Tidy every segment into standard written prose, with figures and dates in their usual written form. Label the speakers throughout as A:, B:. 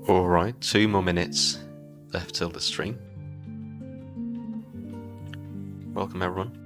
A: Alright, 2 more minutes left till the stream. Welcome everyone.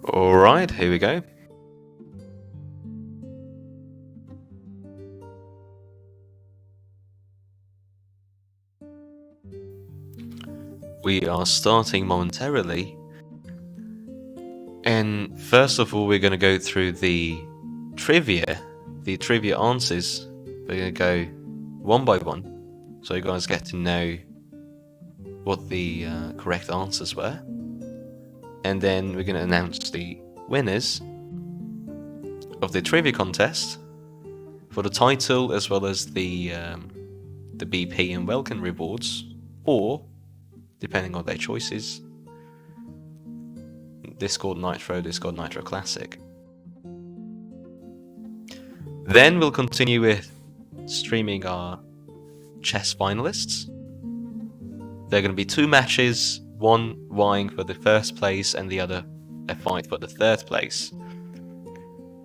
A: Alright, here we go. We are starting momentarily. And first of all, we're going to go through the trivia answers. We're going to go one by one, so you guys get to know what the correct answers were. And then we're going to announce the winners of the trivia contest for the title, as well as the BP and welcome rewards, or depending on their choices, Discord Nitro, Discord Nitro Classic. Then we'll continue with streaming our chess finalists. There are going to be 2 matches, one vying for the first place and the other a fight for the third place.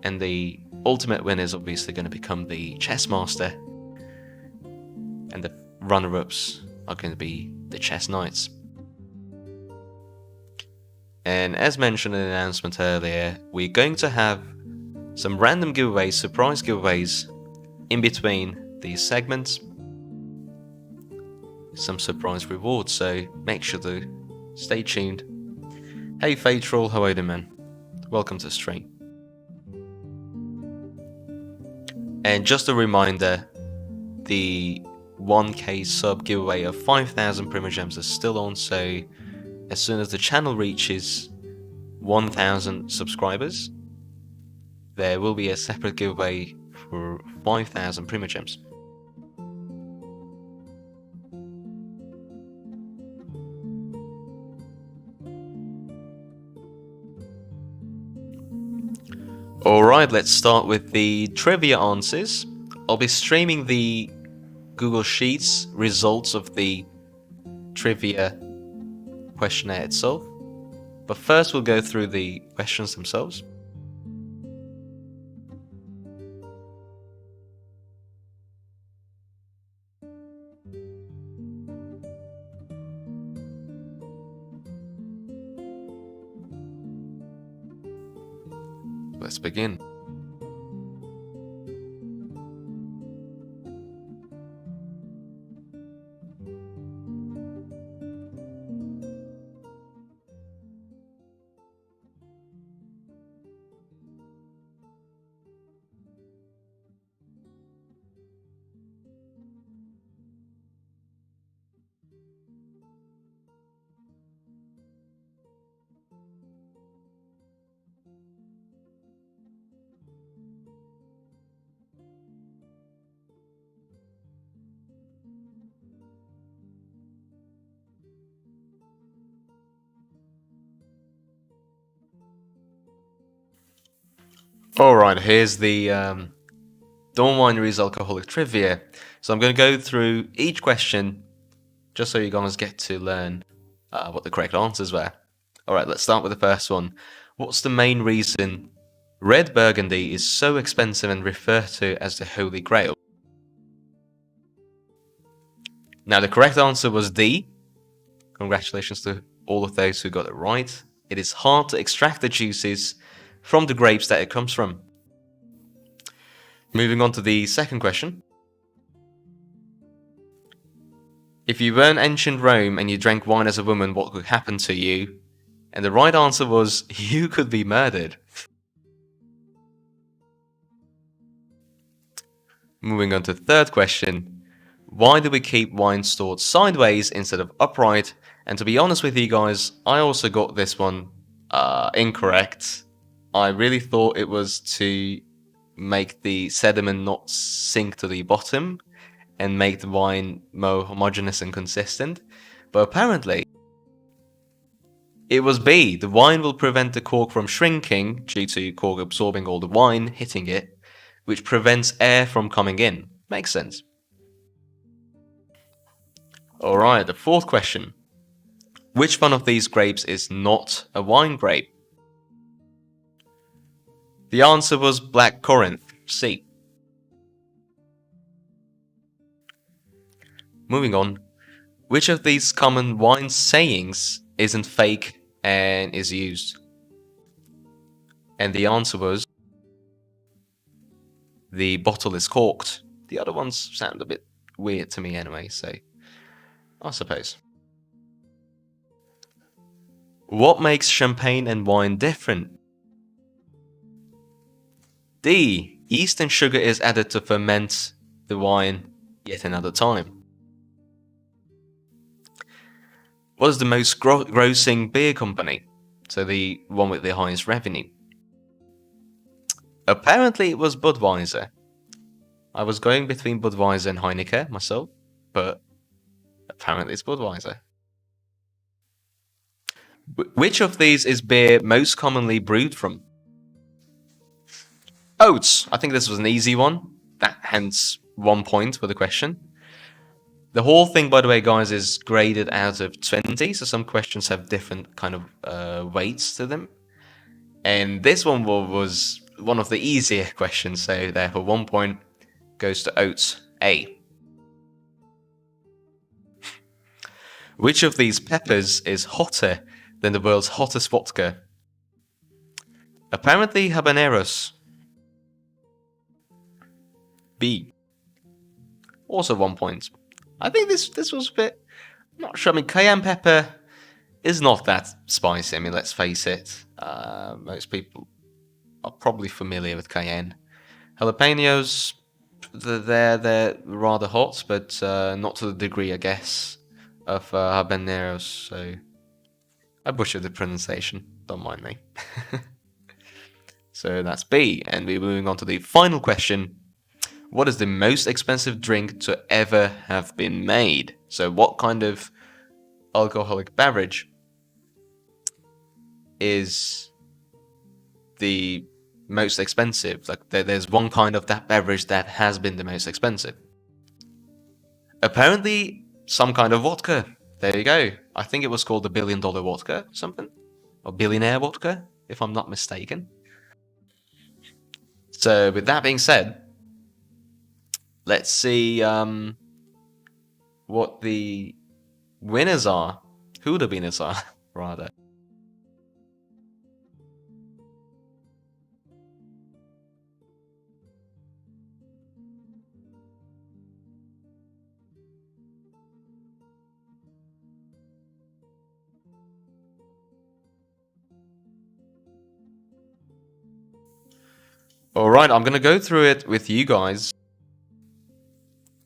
A: And the ultimate winner is obviously going to become the chess master, and the runner-ups are going to be the chess knights. And as mentioned in the announcement earlier, we're going to have some random giveaways, surprise giveaways in between these segments. Some surprise rewards, so make sure to stay tuned. Hey Faithful, how are you, man? Welcome to the stream. And just a reminder, the 1k sub giveaway of 5,000 Primogems is still on, so as soon as the channel reaches 1,000 subscribers, there will be a separate giveaway for 5,000 Primogems. Alright, let's start with the trivia answers. I'll be streaming the Google Sheets results of the trivia questionnaire itself. But first we'll go through the questions themselves. Let's begin. Alright, here's the Dawn Winery's alcoholic trivia. So I'm going to go through each question just so you guys get to learn what the correct answers were. Alright, let's start with the first one. What's the main reason red Burgundy is so expensive and referred to as the Holy Grail? Now, the correct answer was D. Congratulations to all of those who got it right. It is hard to extract the juices from the grapes that it comes from. Moving on to the second question. If you were in ancient Rome and you drank wine as a woman, what could happen to you? And the right answer was, you could be murdered. Moving on to the third question. Why do we keep wine stored sideways instead of upright? And to be honest with you guys, I also got this one incorrect. I really thought it was to make the sediment not sink to the bottom and make the wine more homogeneous and consistent. But apparently, it was B. The wine will prevent the cork from shrinking due to cork absorbing all the wine, hitting it, which prevents air from coming in. Makes sense. Alright, the fourth question. Which one of these grapes is not a wine grape? The answer was Black Corinth, C. Moving on. Which of these common wine sayings isn't fake and is used? And the answer was the bottle is corked. The other ones sound a bit weird to me anyway, so I suppose. What makes champagne and wine different? D. Yeast and sugar is added to ferment the wine yet another time. What is the most grossing beer company? So the one with the highest revenue. Apparently it was Budweiser. I was going between Budweiser and Heineken myself, but apparently it's Budweiser. Which of these is beer most commonly brewed from? Oats. I think this was an easy one. That hence 1 point for the question. The whole thing, by the way, guys, is graded out of 20, so some questions have different kind of weights to them. And this one was one of the easier questions, so therefore 1 point goes to Oats, A. Which of these peppers is hotter than the world's hottest vodka? Apparently habaneros. B. Also 1 point. I think this was a bit... I'm not sure. I mean, cayenne pepper is not that spicy. I mean, let's face it. Most people are probably familiar with cayenne. Jalapenos, they're rather hot, but not to the degree, I guess, of habaneros. So I butchered the pronunciation. Don't mind me. So that's B. And we're moving on to the final question. What is the most expensive drink to ever have been made? So what kind of alcoholic beverage is the most expensive? Like there's one kind of that beverage that has been the most expensive. Apparently some kind of vodka. There you go. I think it was called the $1 billion vodka, something. Or billionaire vodka, if I'm not mistaken. So with that being said, let's see what the winners are. Who the winners are, rather. Alright, I'm going to go through it with you guys.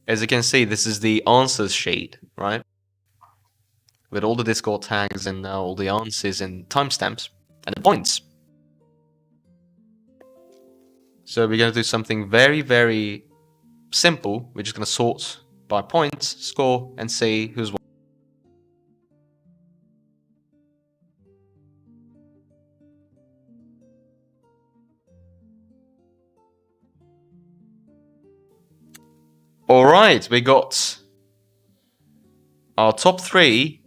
A: As you can see, this is the answers sheet, right? With all the Discord tags and all the answers and timestamps and the points. So we're going to do something very, very simple. We're just going to sort by points, score, and see who's won. Alright, we got our top 3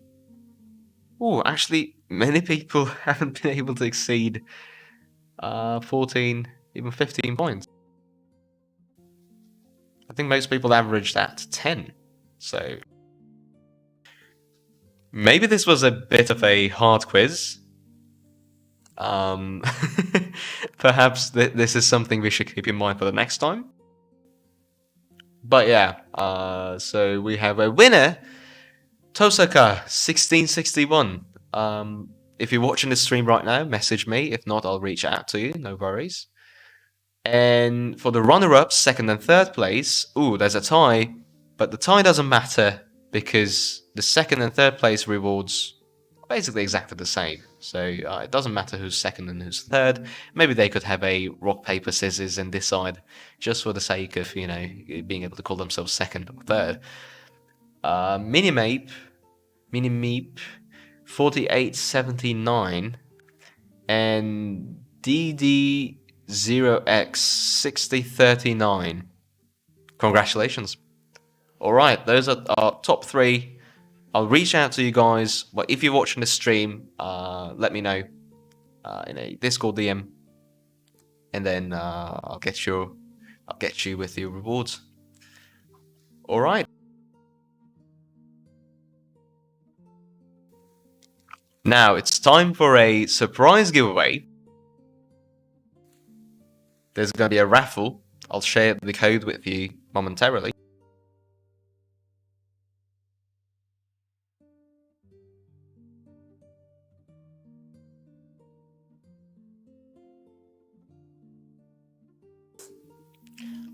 A: Oh, actually, many people haven't been able to exceed 14, even 15 points. I think most people averaged at 10. So maybe this was a bit of a hard quiz. Perhaps this is something we should keep in mind for the next time. But yeah, so we have a winner, Tosaka1661. If you're watching this stream right now, message me. If not, I'll reach out to you. No worries. And for the runner-ups, second and third place, ooh, there's a tie. But the tie doesn't matter because the second and third place rewards are basically exactly the same. So it doesn't matter who's second and who's third. Maybe they could have a rock, paper, scissors and decide just for the sake of, you know, being able to call themselves second or third. Minimeep, 4879, and DD0X6039. Congratulations. Alright, those are our top 3. I'll reach out to you guys. Well, if you're watching the stream, let me know in a Discord DM, and then I'll get you with your rewards. Alright. Now it's time for a surprise giveaway. There's going to be a raffle. I'll share the code with you momentarily.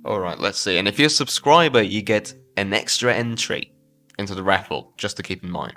A: Alright, let's see. And if you're a subscriber, you get an extra entry into the raffle, just to keep in mind.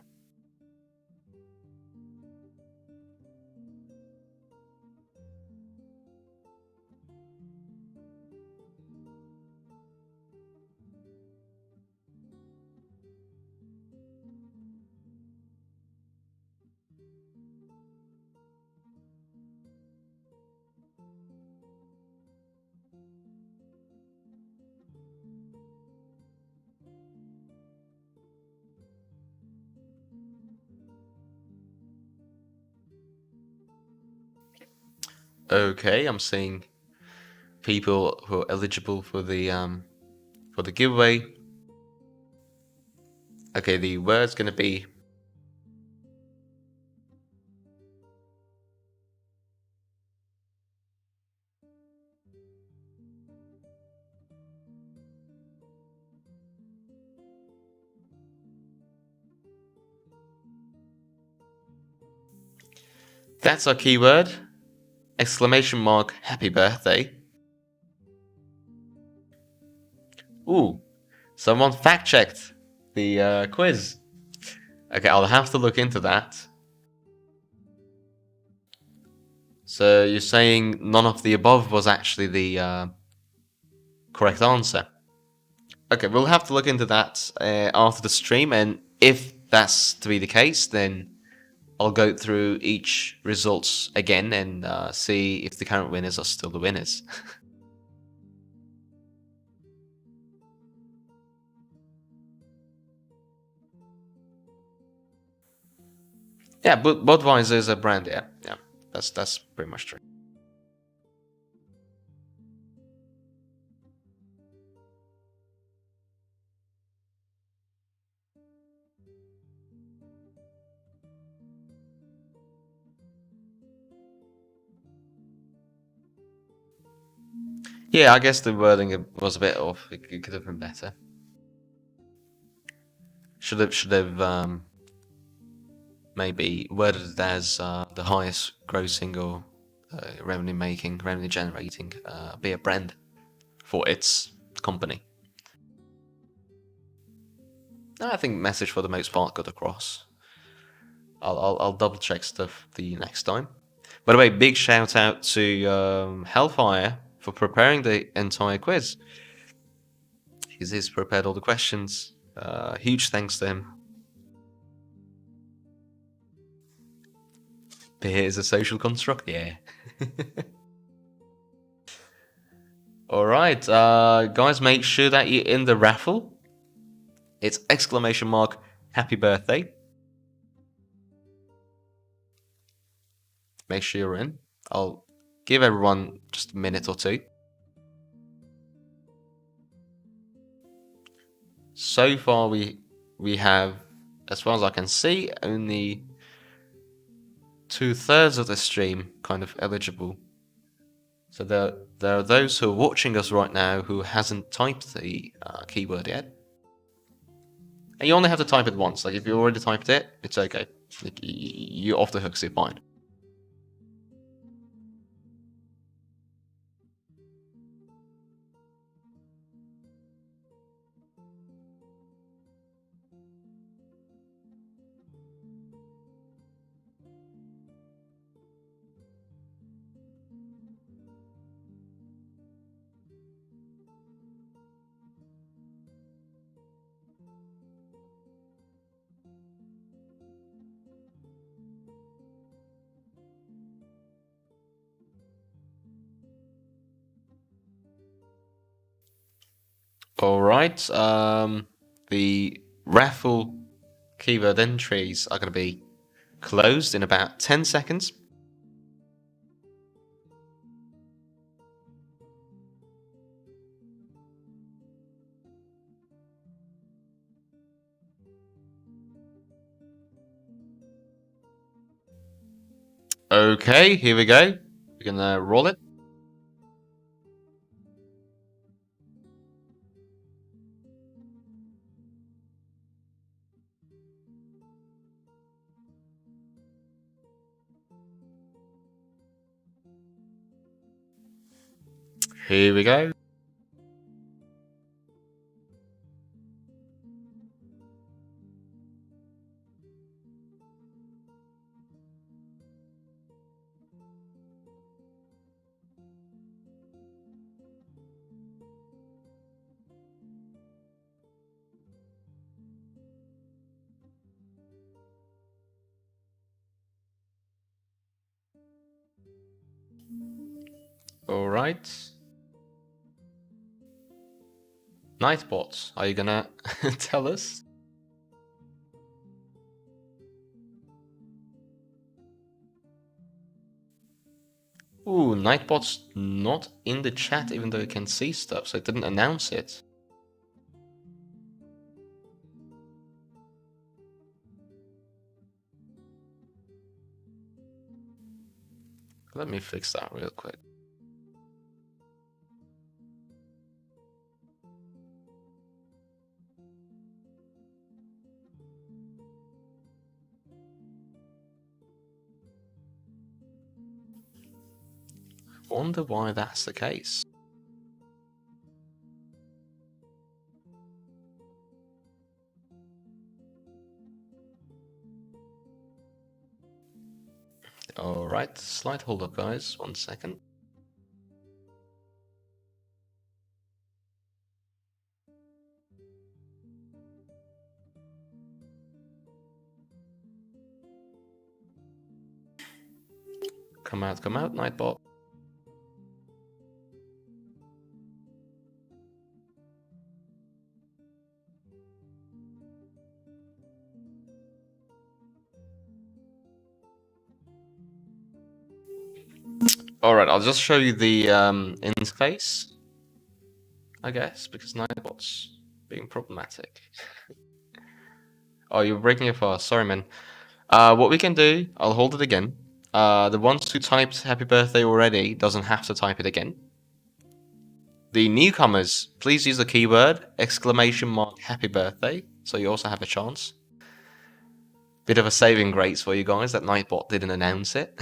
A: Okay, I'm seeing people who are eligible for the giveaway. Okay, the word's gonna be that's our keyword. Exclamation mark, happy birthday. Ooh, someone fact checked the quiz. Okay, I'll have to look into that. So you're saying none of the above was actually the correct answer. Okay, we'll have to look into that after the stream, and if that's to be the case, then I'll go through each results again and see if the current winners are still the winners. Yeah, but Budweiser is a brand. Yeah, that's pretty much true. Yeah, I guess the wording was a bit off. It could have been better. Should have maybe worded it as the highest grossing or revenue generating beer brand for its company. I think message for the most part got across. I'll double check stuff the next time. By the way, big shout out to Hellfire for preparing the entire quiz. He's prepared all the questions. Huge thanks to him. Beer is a social construct, yeah. Alright, guys, make sure that you're in the raffle. It's exclamation mark, happy birthday. make sure you're in. I'll give everyone just a minute or two. So far we have, as far as I can see, only 2/3 of the stream kind of eligible. So there are those who are watching us right now who hasn't typed the keyword yet. And you only have to type it once. Like if you already typed it, it's okay. Like, you're off the hook, so you're fine. Alright, the raffle keyword entries are going to be closed in about 10 seconds. Okay, here we go. We're gonna roll it. Here we go. Alright. Nightbot, are you gonna tell us? Ooh, Nightbot's not in the chat even though it can see stuff, so it didn't announce it. Let me fix that real quick. Wonder why that's the case. Alright, slight hold up guys, 1 second. Come out, Nightbot. Alright, I'll just show you the interface, I guess, because Nightbot's being problematic. Oh, you're breaking it fast. Sorry, man. What we can do, I'll hold it again. The ones who typed happy birthday already doesn't have to type it again. The newcomers, please use the keyword !happy birthday, so you also have a chance. Bit of a saving grace for you guys that Nightbot didn't announce it.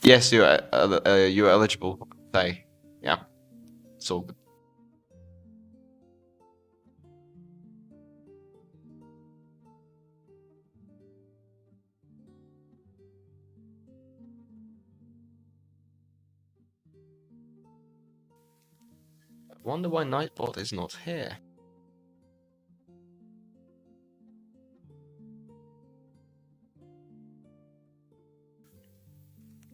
A: Yes, you're eligible. Say, yeah, it's all good. I wonder why Nightbot is not here.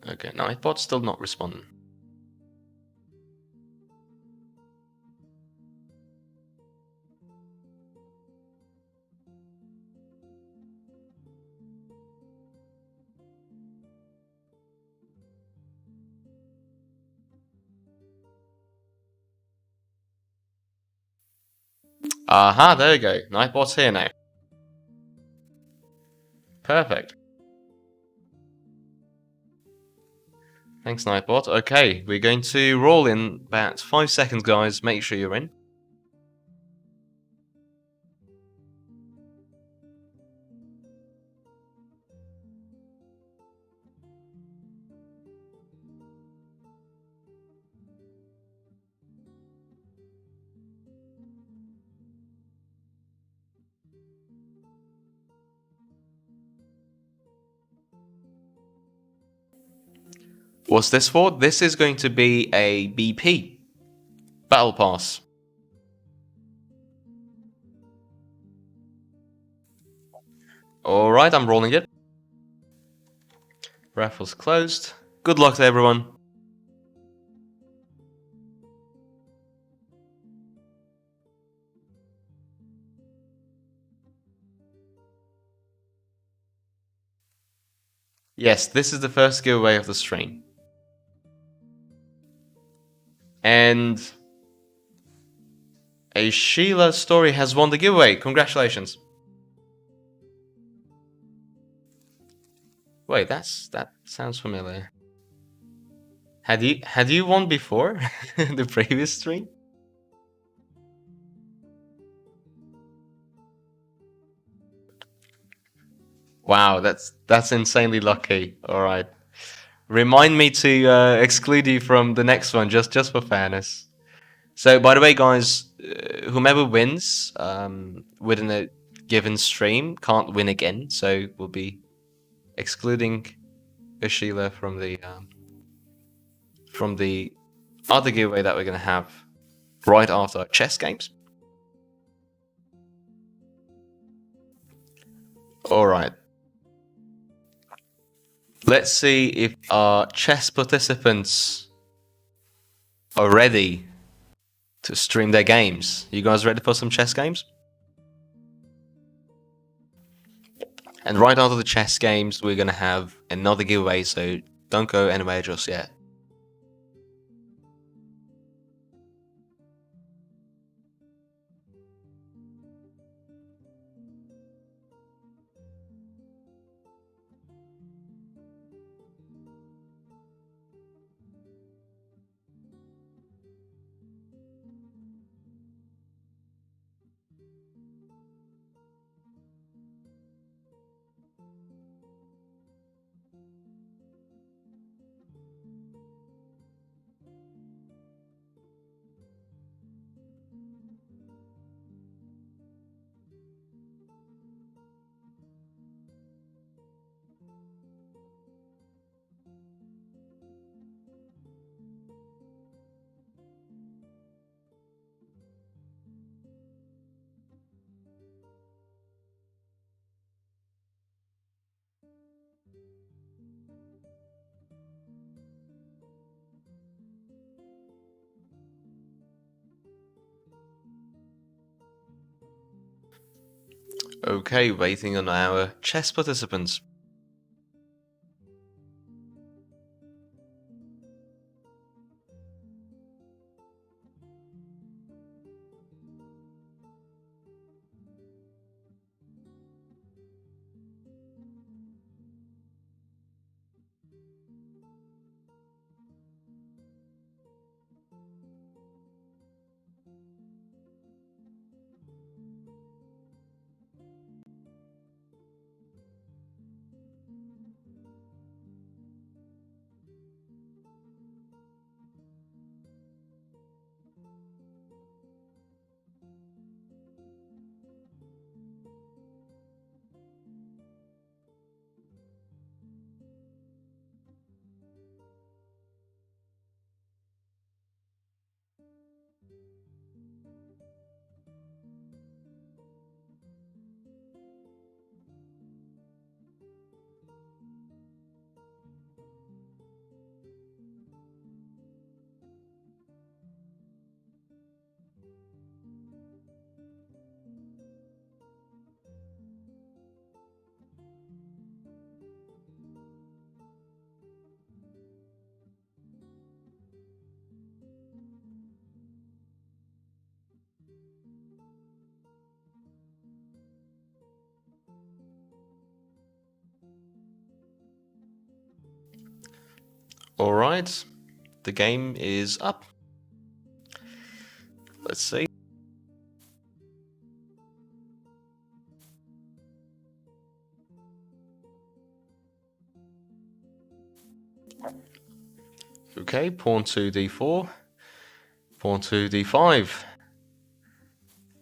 A: Okay, Nightbot's still not responding. Aha, there we go. Nightbot's here now. Perfect. Thanks, Nightbot. Okay, we're going to roll in about 5 seconds, guys. Make sure you're in. What's this for? This is going to be a BP. Battle Pass. Alright, I'm rolling it. Raffle's closed. Good luck to everyone. Yes, this is the first giveaway of the stream. And a Sheila story has won the giveaway. Congratulations. Wait, that sounds familiar. Had you won before the previous stream? Wow, that's insanely lucky. All right, remind me to exclude you from the next one just for fairness. So, by the way, guys, whomever wins within a given stream can't win again. So we'll be excluding Sheila from the other giveaway that we're gonna have right after our chess games. All right. Let's see if our chess participants are ready to stream their games. You guys ready for some chess games? And right after the chess games, we're gonna have another giveaway, so don't go anywhere just yet. Okay, waiting on our chess participants. Alright, the game is up. Let's see. Okay, pawn to d4, pawn to d5,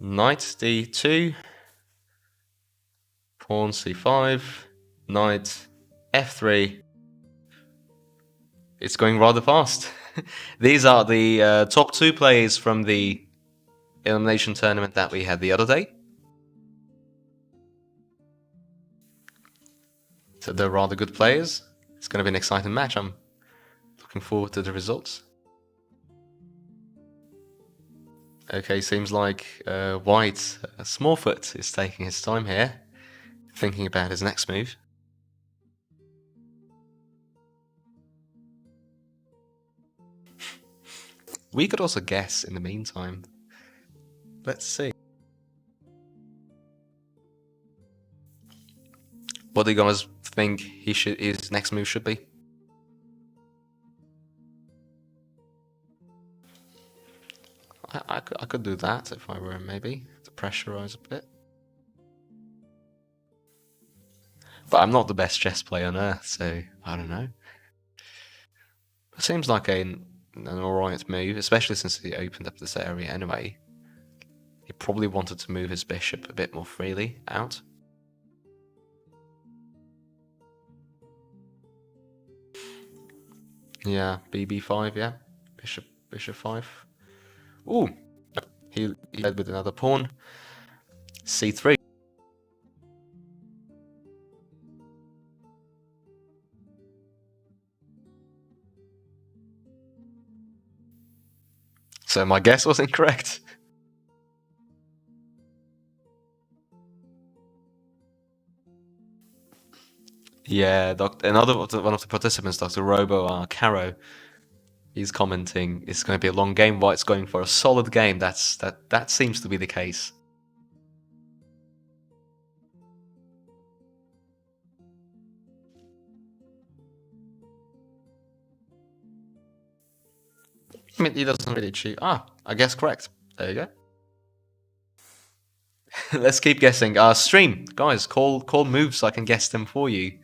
A: knight d2, pawn c5, knight f3. It's going rather fast. These are the top 2 players from the elimination tournament that we had the other day. So they're rather good players. It's going to be an exciting match. I'm looking forward to the results. Okay, seems like White, Smallfoot, is taking his time here, thinking about his next move. We could also guess in the meantime. Let's see. What do you guys think his next move should be? I could do that if I were him, maybe, to pressurize a bit. But I'm not the best chess player on earth, so I don't know. It seems like an alright move, especially since he opened up this area anyway. He probably wanted to move his bishop a bit more freely out. Yeah, BB5, yeah. Bishop 5. Ooh! He led with another pawn. C3. So my guess was incorrect. Yeah, one of the participants, Dr. Robo Caro, he's commenting it's going to be a long game. White's going for a solid game. That seems to be the case. I mean, he doesn't really cheat. I guess correct. There you go. Let's keep guessing. Stream, guys, call moves so I can guess them for you.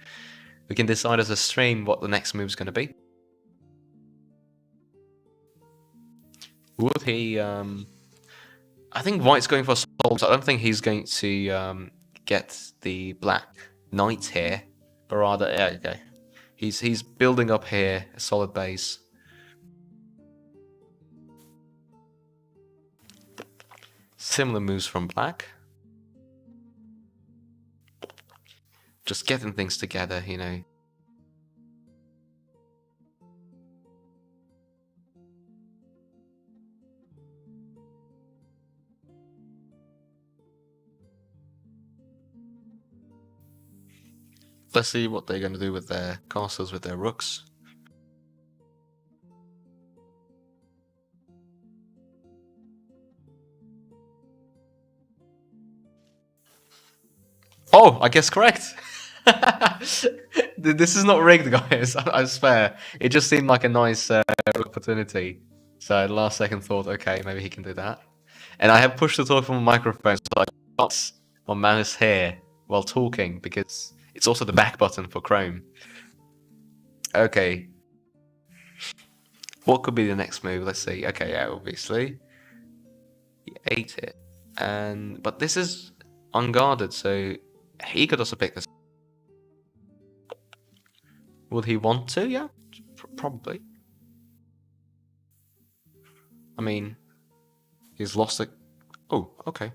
A: We can decide as a stream what the next move's going to be. Would he? I think White's going for solves. I don't think he's going to get the black knight here, but rather, yeah, okay. He's building up here a solid base. Similar moves from black. Just getting things together, you know. Let's see what they're going to do with their castles, with their rooks. Oh, I guess correct. This is not rigged, guys. I swear. It just seemed like a nice opportunity. So at last second thought, okay, maybe he can do that. And I have pushed the talk from a microphone, so I got my mouse here while talking because it's also the back button for Chrome. Okay. What could be the next move? Let's see. Okay, yeah, obviously. He ate it. But this is unguarded, so he could also pick this. Would he want to? Yeah, probably. I mean, he's lost it. Oh, okay.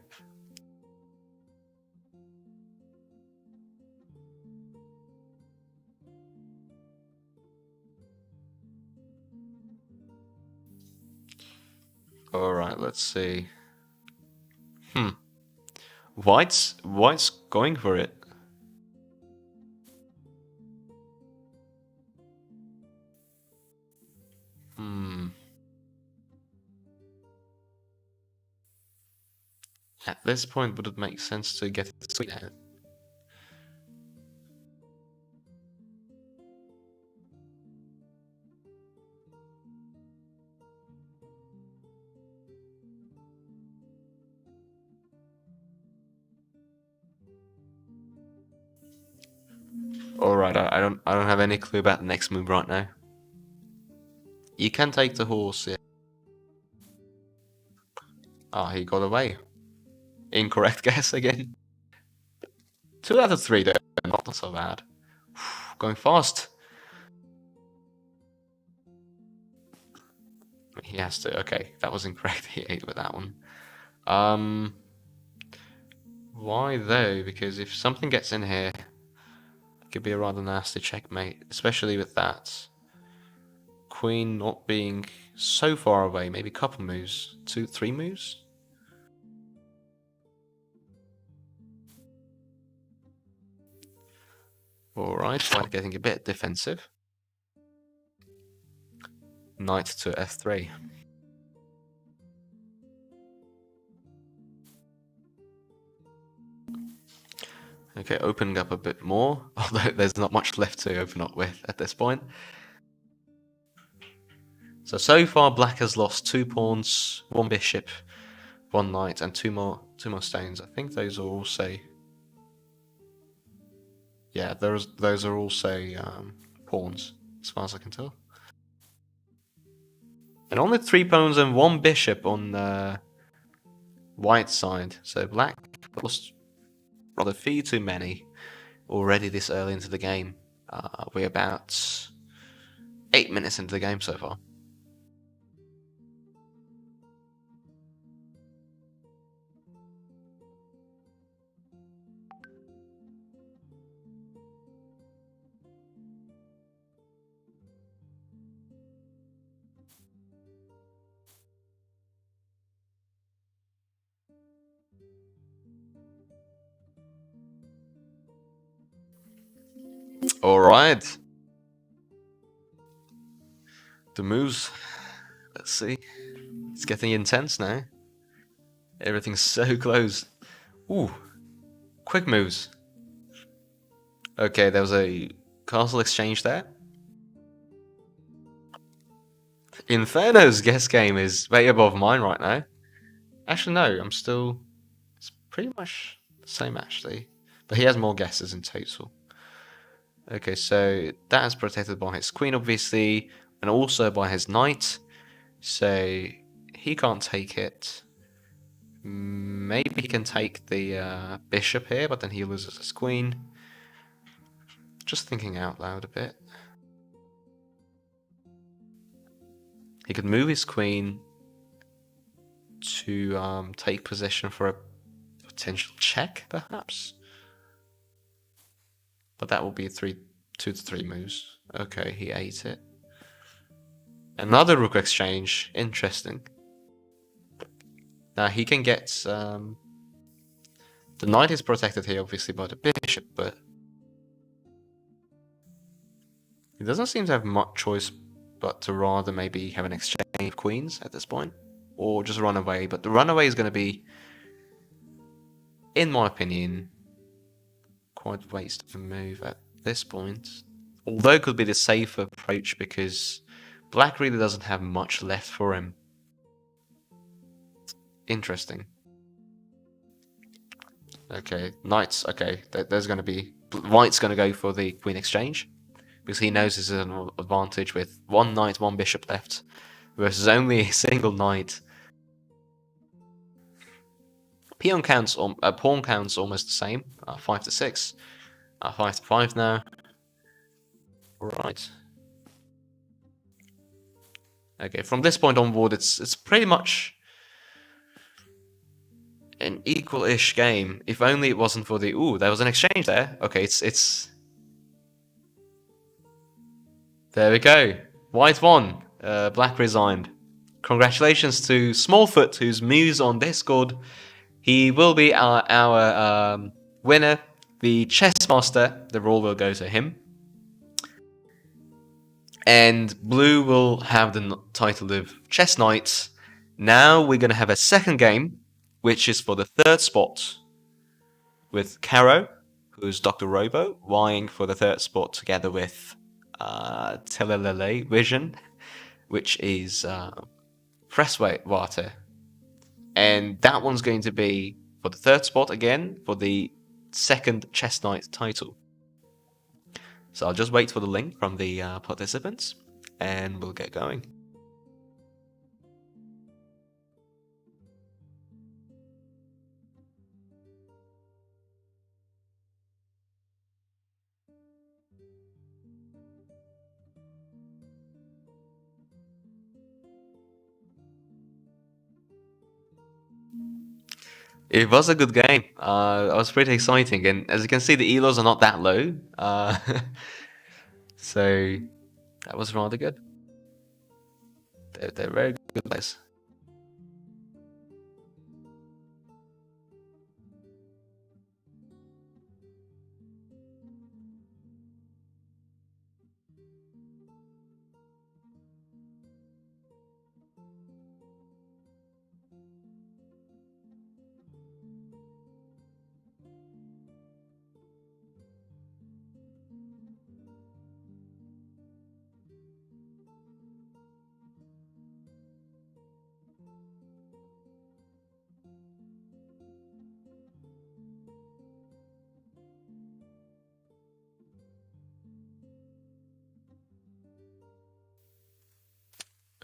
A: Alright, let's see. White's going for it. At this point, would it make sense to get the sweet head? Alright, I don't have any clue about the next move right now. You can take the horse, yeah. Ah, he got away. Incorrect guess again. 2 out of 3 though, not so bad. Going fast. He has to, okay, that was incorrect, he ate with that one. Why though? Because if something gets in here, it could be a rather nasty checkmate, especially with that queen not being so far away, maybe a couple moves, 2, 3 moves? Alright, white getting a bit defensive. Knight to f3. Okay, opening up a bit more, although there's not much left to open up with at this point. So far black has lost 2 pawns, 1 bishop, 1 knight, and 2 more stones. I think those are also... Yeah, those are also pawns, as far as I can tell. And only 3 pawns and 1 bishop on the white side. So black lost rather few too many already this early into the game. We're about 8 minutes into the game so far. Alright. The moves. Let's see. It's getting intense now. Everything's so close. Ooh. Quick moves. Okay, there was a castle exchange there. Inferno's guess game is way above mine right now. Actually, no, I'm still... It's pretty much the same, actually. But he has more guesses in total. Okay, so that is protected by his queen, obviously, and also by his knight. So he can't take it. Maybe he can take the bishop here, but then he loses his queen. Just thinking out loud a bit. He could move his queen to take position for a potential check, perhaps. But that will be 2 to 3 moves. Okay, he ate it. Another rook exchange. Interesting. Now he can get... the knight is protected here, obviously, by the bishop, but... He doesn't seem to have much choice but to rather maybe have an exchange of queens at this point. Or just run away. But the runaway is going to be, in my opinion, quite a waste of a move at this point. Although it could be the safer approach because black really doesn't have much left for him. Interesting. Okay, knights. Okay, there's going to be... White's going to go for the queen exchange. Because he knows this is an advantage with 1 knight, 1 bishop left. Versus only a single knight. Pawn counts almost the same. 5 to 6. 5 to 5 now. Right. Okay, from this point onward, it's pretty much an equal-ish game. If only it wasn't for the... Ooh, there was an exchange there. Okay, it's... There we go. White won. Black resigned. Congratulations to Smallfoot, who's Muse on Discord. He will be our winner. The chess master, the role will go to him. And blue will have the title of Chess Knight. Now we're going to have a second game, which is for the 3rd spot. With Caro, who's Dr. Robo, vying for the 3rd spot together with Telelele Vision, which is Freshwater. And that one's going to be for the 3rd spot again, for the 2nd Chess Knight title. So I'll just wait for the link from the participants, and we'll get going. It was a good game. It was pretty exciting, and as you can see, the elos are not that low. So that was rather good. They're very good players.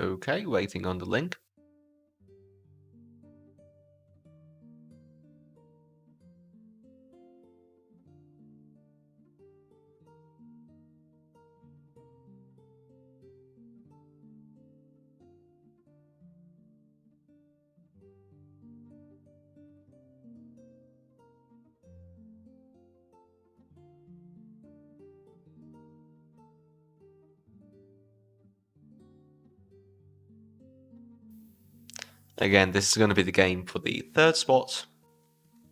A: Okay, waiting on the link. Again, this is going to be the game for the third spot,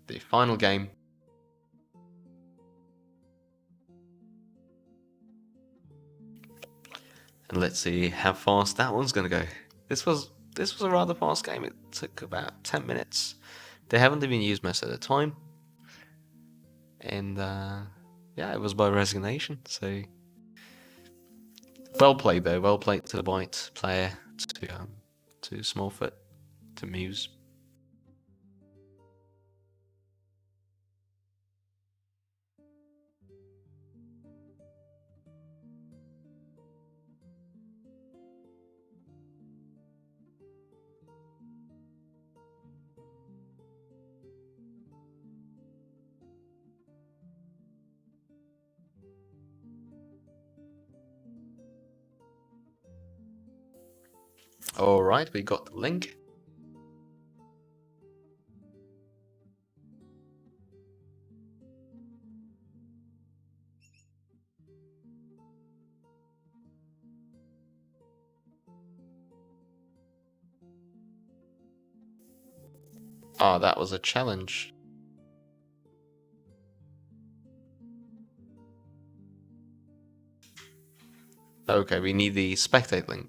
A: the final game. And let's see how fast that one's going to go. This was a rather fast game. It took about 10 minutes. They haven't even used most of the time. And yeah, it was by resignation. So well played though. Well played to the white player, to Smallfoot, to Muse. All right, we got the link. Ah, that was a challenge. Okay, we need the spectate link.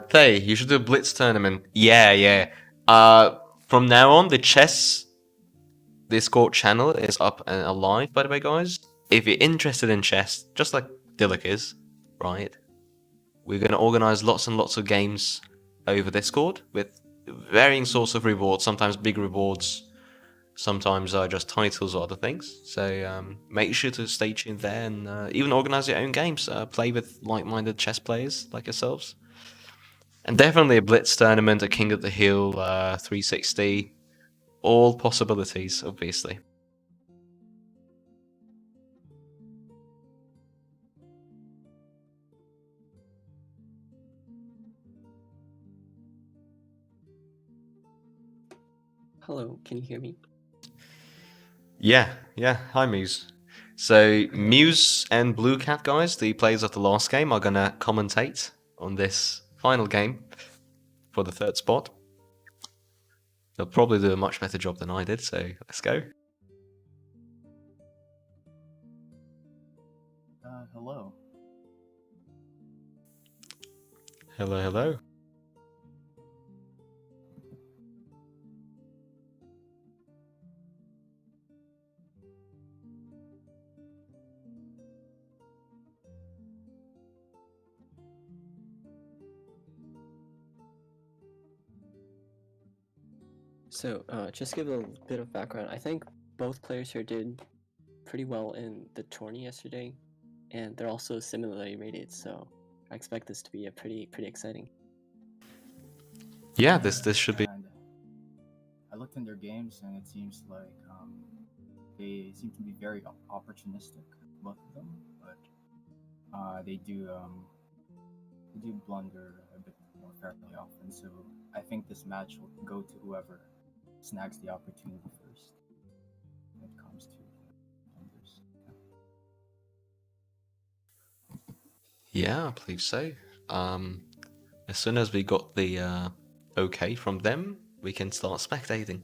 A: Thay, you should do a Blitz tournament. Yeah. From now on, the chess Discord channel is up and alive, by the way, guys. If you're interested in chess, just like Diluc is, right? We're going to organize lots and lots of games over Discord with varying sorts of rewards, sometimes big rewards, sometimes just titles or other things. So make sure to stay tuned there and even organize your own games. Play with like-minded chess players like yourselves. And definitely a Blitz tournament, a King of the Hill, 360. All possibilities, obviously.
B: Hello, can you hear me?
A: Yeah. Hi, Muse. So Muse and Blue Cat, guys, the players of the last game, are gonna commentate on this final game for the third spot. They'll probably do a much better job than I did, so let's go.
C: Hello.
A: Hello.
B: So, just give a bit of background. I think both players here did pretty well in the tourney yesterday, and they're also similarly rated. So, I expect this to be a pretty exciting.
A: Yeah, this should be.
C: And I looked in their games, and it seems like they seem to be very opportunistic, both of them. But they do blunder a bit more fairly often. So I think this match will go to whoever snags the opportunity first when it comes to blunders.
A: Yeah, I believe so. As soon as we got the okay from them, we can start spectating.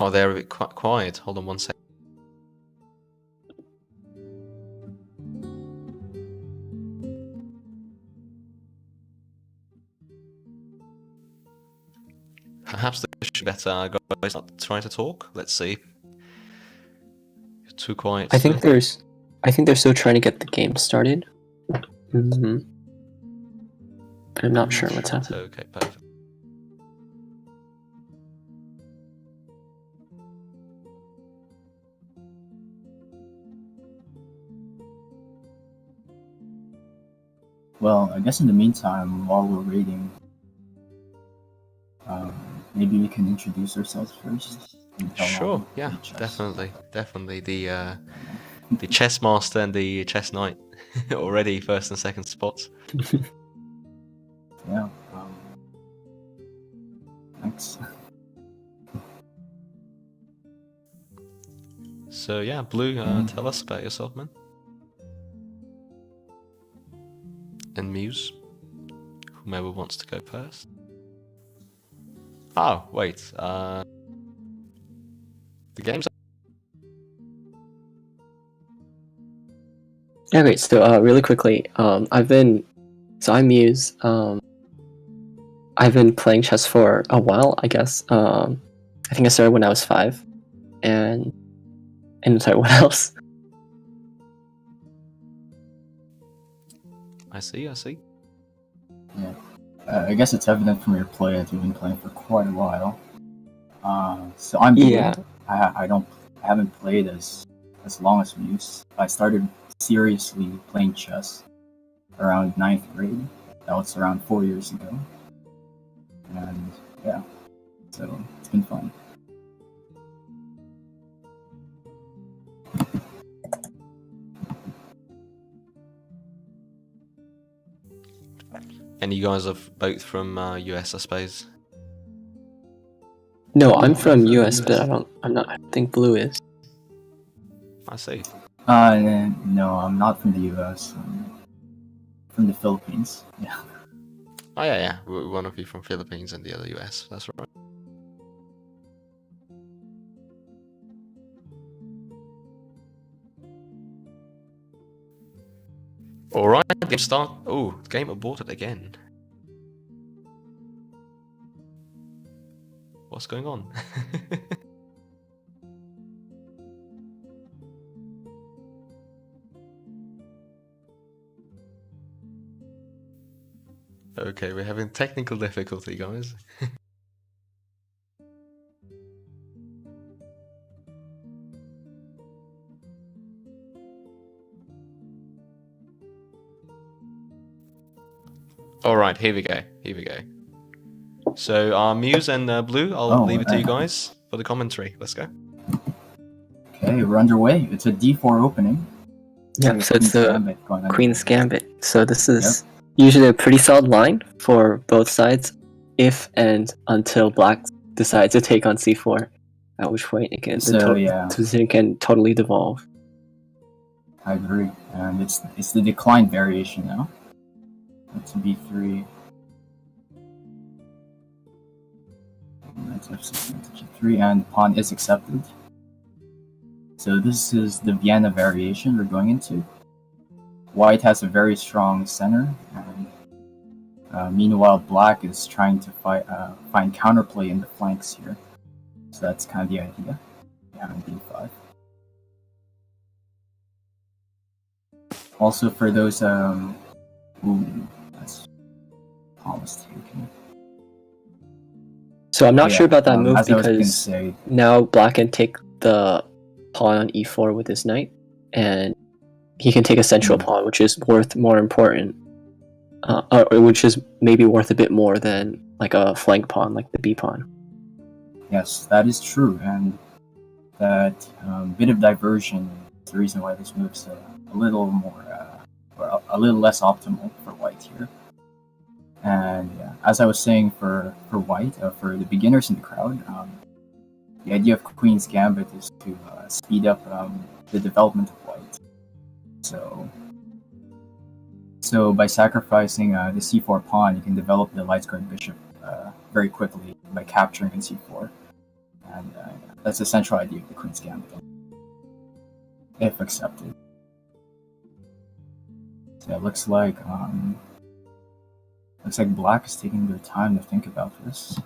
A: Oh, they're a bit quiet. Hold on one sec. Perhaps they should better guys start trying to talk. Let's see. You're too quiet.
B: I think they're still trying to get the game started. Mm-hmm. But I'm not sure what's happening.
A: Okay, perfect.
C: Well, I guess in the meantime, while we're waiting, maybe we can introduce ourselves first.
A: Sure. Yeah. Definitely. The chess master and the chess knight already first and second spots.
C: Yeah. Thanks.
A: So yeah, Blue, tell us about yourself, man. And Muse, whomever wants to go first. Oh, wait. The game's.
B: Yeah, great. So, really quickly, I'm Muse. I've been playing chess for a while, I guess. I think I started when I was 5, and sorry, what else?
A: I see.
C: Yeah. I guess it's evident from your play that you've been playing for quite a while. So I'm Blue.
B: Yeah.
C: I haven't played as long as Muse. I started seriously playing chess around 9th grade. That was around 4 years ago. And yeah, so it's been fun.
A: And you guys are both from US, I suppose.
B: No, I'm from US, but I think Blue is.
A: I see.
C: No, I'm not from the US. I'm from the Philippines. Yeah.
A: Oh yeah. One of you from Philippines and the other US. That's right. All right, game start. Oh, game aborted again. What's going on? Okay, we're having technical difficulty, guys. All right, here we go. So, Muse and Blue, I'll leave it to you guys for the commentary. Let's go.
C: Okay, we're underway. It's a D4 opening.
B: Yeah, so it's the Queen's Gambit. So this is usually a pretty solid line for both sides, if and until Black decides to take on C4, at which point it can the position can totally devolve.
C: I agree, and it's the decline variation now. That's B3. That's F6 G3, and pawn is accepted. So this is the Vienna variation we're going into. White has a very strong center, and meanwhile Black is trying to find counterplay in the flanks here. So that's kind of the idea behind b5. Also for those that's almost taken.
B: So I'm not sure about that move
C: as I was gonna
B: because
C: say,
B: now Black can take the pawn on e4 with his knight, and he can take a central pawn, which is worth more important, or which is maybe worth a bit more than like a flank pawn, like the b pawn.
C: yes, that is true, and that bit of diversion is the reason why this move's a little more, or a little less optimal for white here. And yeah, as I was saying, for white, for the beginners in the crowd, the idea of Queen's Gambit is to speed up the development of white. So by sacrificing the c4 pawn, you can develop the light-squared bishop very quickly by capturing in c4. And that's the central idea of the Queen's Gambit, if accepted. So it looks like Black is taking their time to think about this.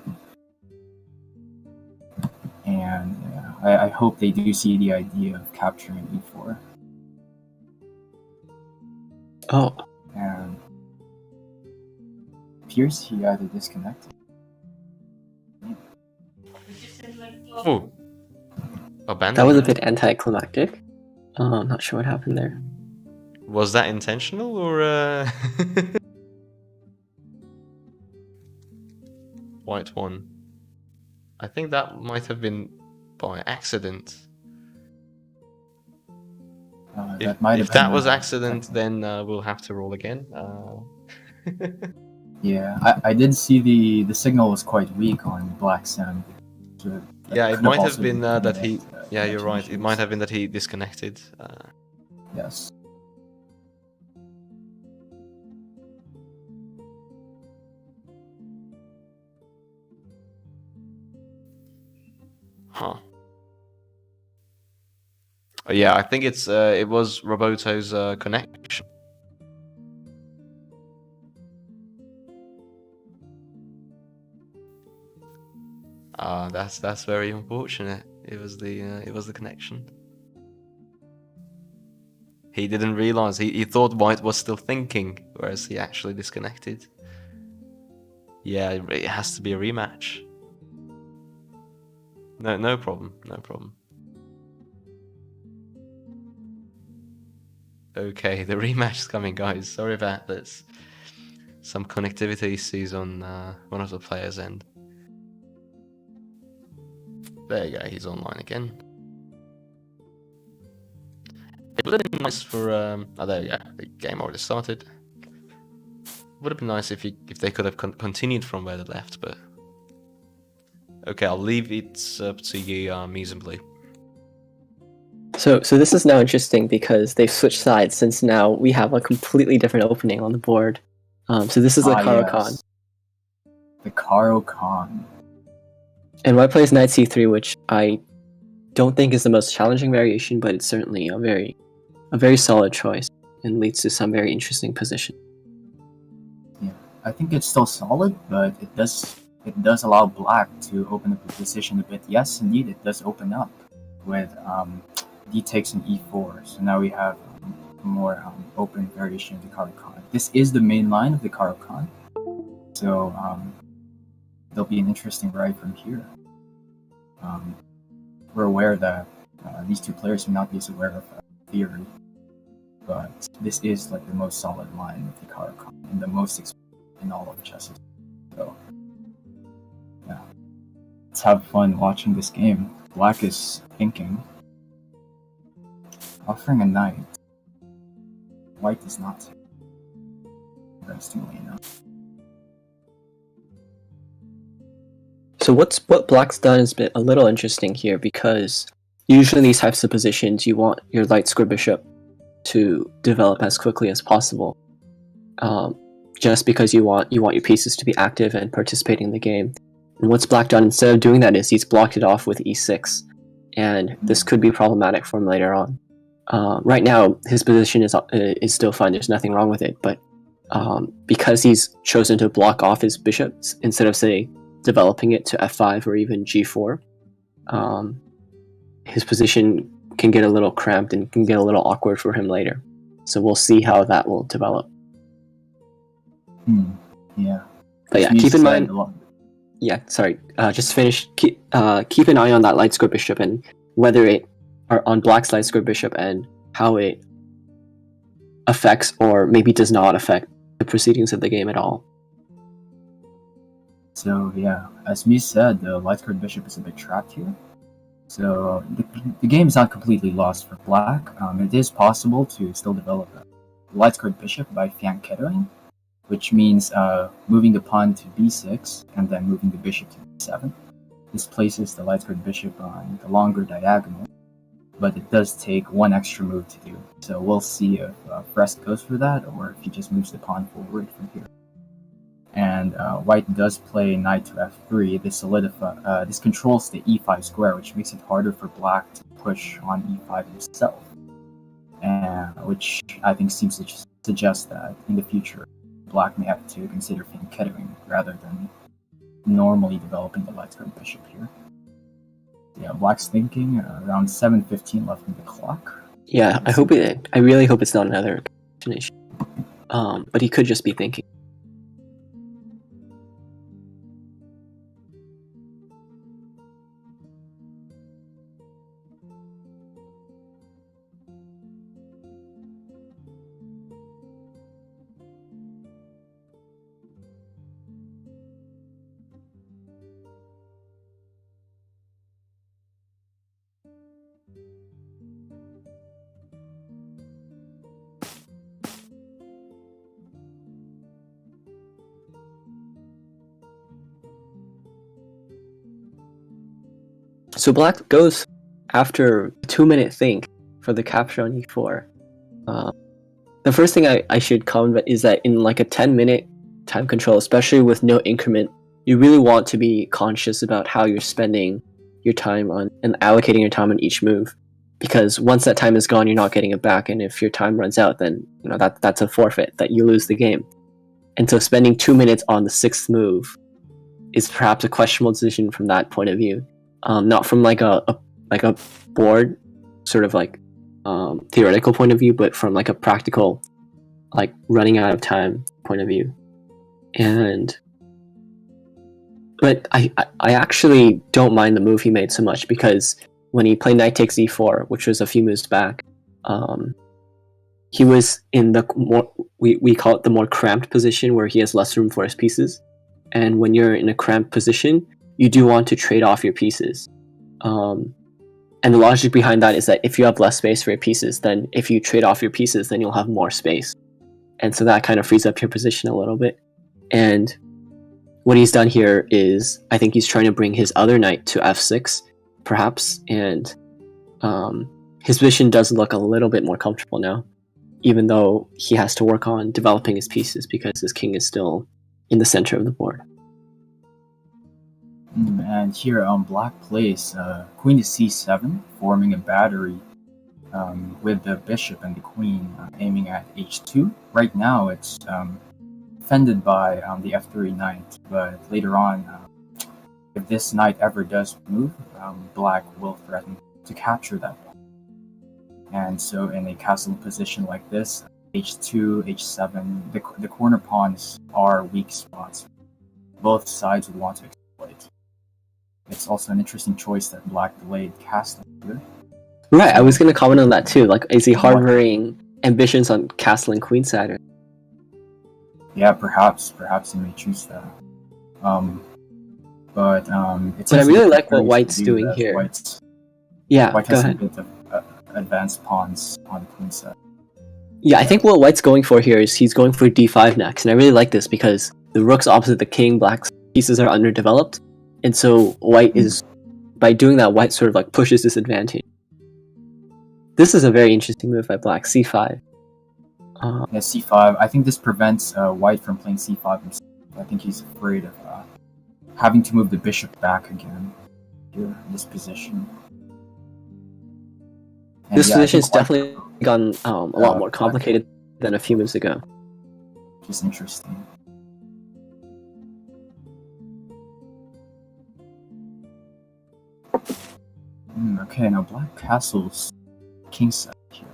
C: And I hope they do see the idea of capturing e4.
B: Oh.
C: And appears he either disconnected.
A: Oh. Abandoned.
B: That was a bit anticlimactic. I'm not sure what happened there.
A: Was that intentional or White won. I think that might have been by accident. If that was accident, then we'll have to roll again.
C: Yeah, I did see the signal was quite weak on Black's end. So
A: yeah, it might have been that he... Yeah, you're right. It might have been that he disconnected.
C: Yes.
A: Huh. Yeah, I think it was Roboto's connection. That's very unfortunate. It was the connection. He didn't realize. He thought White was still thinking, whereas he actually disconnected. Yeah, it has to be a rematch. No problem. No problem. Okay, the rematch is coming, guys. Sorry about this. Some connectivity issues on one of the players' end. There you go, he's online again. It would have been nice for oh, there you go. The game already started. Would have been nice if they could have continued from where they left, but okay, I'll leave it up to you, Measonbly.
B: So this is now interesting because they've switched sides since now we have a completely different opening on the board. So this is the Caro-Kann.
C: Yes. The Caro-Kann.
B: And White plays Knight c3, which I don't think is the most challenging variation, but it's certainly a very solid choice and leads to some very interesting position.
C: Yeah, I think it's still solid, but it does allow Black to open up the position a bit. Yes, indeed, it does open up with d takes an e4. So now we have a more open variation of the Caro-Kann. This is the main line of the Caro-Kann, so there'll be an interesting ride from here. We're aware that these two players may not be as aware of theory, but this is like the most solid line of the Caro-Kann and the most expensive in all of chess. So yeah, let's have fun watching this game. Black is thinking, offering a knight. White is not, interestingly enough.
B: So what Black's done has been a little interesting here, because usually in these types of positions you want your light square bishop to develop as quickly as possible, just because you want your pieces to be active and participating in the game. And what's Black done instead of doing that is he's blocked it off with e6, and this could be problematic for him later on. Right now his position is still fine. There's nothing wrong with it, but because he's chosen to block off his bishops instead of, say, developing it to f5 or even g4, his position can get a little cramped and can get a little awkward for him later. So we'll see how that will develop.
C: Yeah.
B: But yeah, keep in mind. Yeah, sorry. Just finish. Keep an eye on that light square bishop and whether it are on black's light square bishop and how it affects or maybe does not affect the proceedings of the game at all.
C: So yeah, as me said, the light squared bishop is a bit trapped here. So the game is not completely lost for black. It is possible to still develop a light squared bishop by fianchettoing, which means moving the pawn to b6 and then moving the bishop to b7. This places the light squared bishop on the longer diagonal, but it does take one extra move to do. So we'll see if Frest goes for that or if he just moves the pawn forward from here. And white does play knight to f3. This controls the e5 square, which makes it harder for black to push on e5 himself, and which I think seems to suggest that in the future, black may have to consider fianchettoing rather than normally developing the light squared bishop here. Yeah, black's thinking around 7:15 left in the clock.
B: Yeah, I really hope it's not another combination. But he could just be thinking. So black goes after a 2-minute think for the capture on e4. The first thing I should comment is that in like a 10-minute time control, especially with no increment, you really want to be conscious about how you're spending your time on and allocating your time on each move, because once that time is gone, you're not getting it back, and if your time runs out, then that's a forfeit, that you lose the game. And so spending 2 minutes on the 6th move is perhaps a questionable decision from that point of view. Not from like a board sort of like theoretical point of view, but from like a practical, like running out of time point of view. But I actually don't mind the move he made so much, because when he played knight takes e4, which was a few moves back, he was in the more, we call it the more cramped position, where he has less room for his pieces. And when you're in a cramped position, you do want to trade off your pieces. And the logic behind that is that if you have less space for your pieces, then if you trade off your pieces, then you'll have more space. And so that kind of frees up your position a little bit. And what he's done here is, I think he's trying to bring his other knight to f6, perhaps, and his position does look a little bit more comfortable now, even though he has to work on developing his pieces because his king is still in the center of the board.
C: And here black plays queen to c7, forming a battery with the bishop and the queen aiming at h2. Right now it's defended by the f3 knight, but later on, if this knight ever does move, black will threaten to capture that pawn. And so in a castle position like this, h2, h7, the corner pawns are weak spots. Both sides would want to exploit. It's also an interesting choice that black delayed castling here.
B: Right, I was going to comment on that too. Like, is he harboring ambitions on castling queenside?
C: Yeah, perhaps he may choose that. But
B: I really like what White's doing here.
C: White
B: Go
C: has
B: ahead.
C: a bit of advanced pawns on the queen side.
B: Yeah, I think what White's going for here is he's going for d5 next, and I really like this because the rook's opposite the king, black's pieces are underdeveloped, and so White is, by doing that, White sort of like pushes this advantage. This is a very interesting move by black, c5.
C: Yeah, c5. I think this prevents White from playing c5 himself. I think he's afraid of having to move the bishop back again here in this position. And
B: This position's definitely gotten a lot more complicated than a few moves ago.
C: Just interesting. Okay, now black castles kingside here.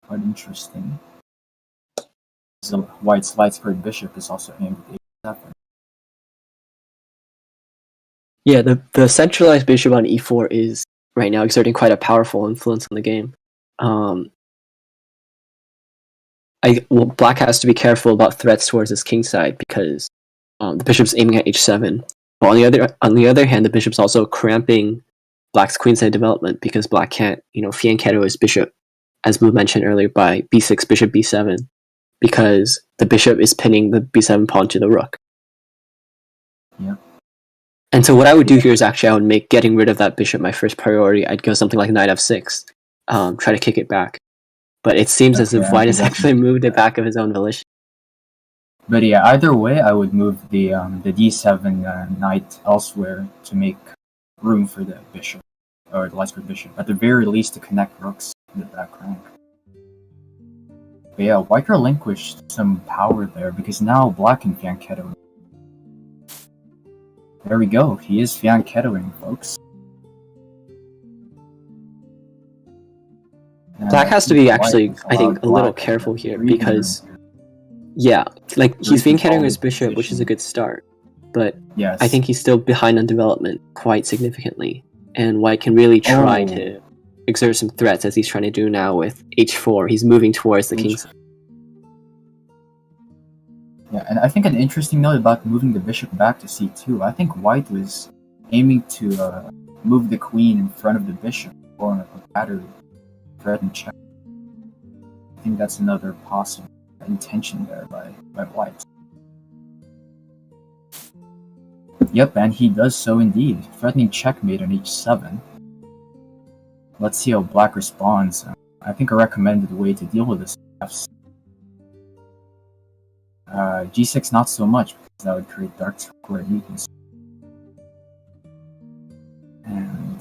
C: Quite interesting. So white's light squared bishop is also aimed at a7.
B: Yeah, the centralized bishop on e4 is right now exerting quite a powerful influence on the game. Black has to be careful about threats towards his king side because the bishop's aiming at h7. But on the other hand, the bishop's also cramping black's queenside development because black can't, fianchetto his bishop, as Blue mentioned earlier, by b6, bishop b7, because the bishop is pinning the b7 pawn to the rook.
C: Yeah.
B: And so what I would do here is actually I would make getting rid of that bishop my first priority. I'd go something like knight f6, try to kick it back. But it seems as if white has actually moved it back of his own volition.
C: But yeah, either way, I would move the d7 knight elsewhere to make room for the bishop, or the light squared bishop. At the very least, to connect rooks in the back rank. But yeah, white relinquished some power there because now black can fianchetto. There we go. He is fianchettoing, folks.
B: Black has to be actually, I think, a little careful here because, yeah, like he's fianchettoing his bishop, which is a good start, but
C: yes.
B: I think he's still behind on development quite significantly, and white can really try to exert some threats as he's trying to do now with h4. He's moving towards the king's.
C: Yeah, and I think an interesting note about moving the bishop back to c2, I think white was aiming to move the queen in front of the bishop or a battery. And check. I think that's another possible intention there by white. Yep, and he does so indeed, threatening checkmate on h7. Let's see how black responds. I think a recommended way to deal with this is g6 not so much, because that would create dark square weakness. And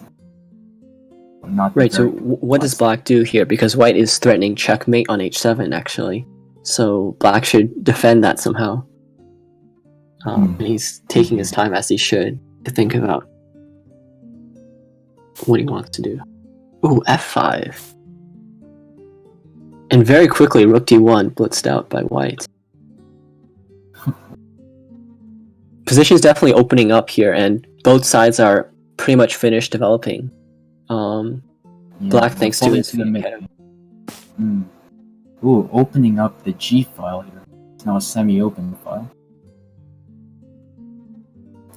B: right, so what does black do here? Because white is threatening checkmate on h7, actually. So black should defend that somehow. He's taking his time, as he should, to think about what he wants to do. Ooh, f5. And very quickly, rook d1 blitzed out by white. Position's definitely opening up here, and both sides are pretty much finished developing. Black thanks to his fianchetto.
C: Ooh, opening up the G file here. It's now a semi-open file.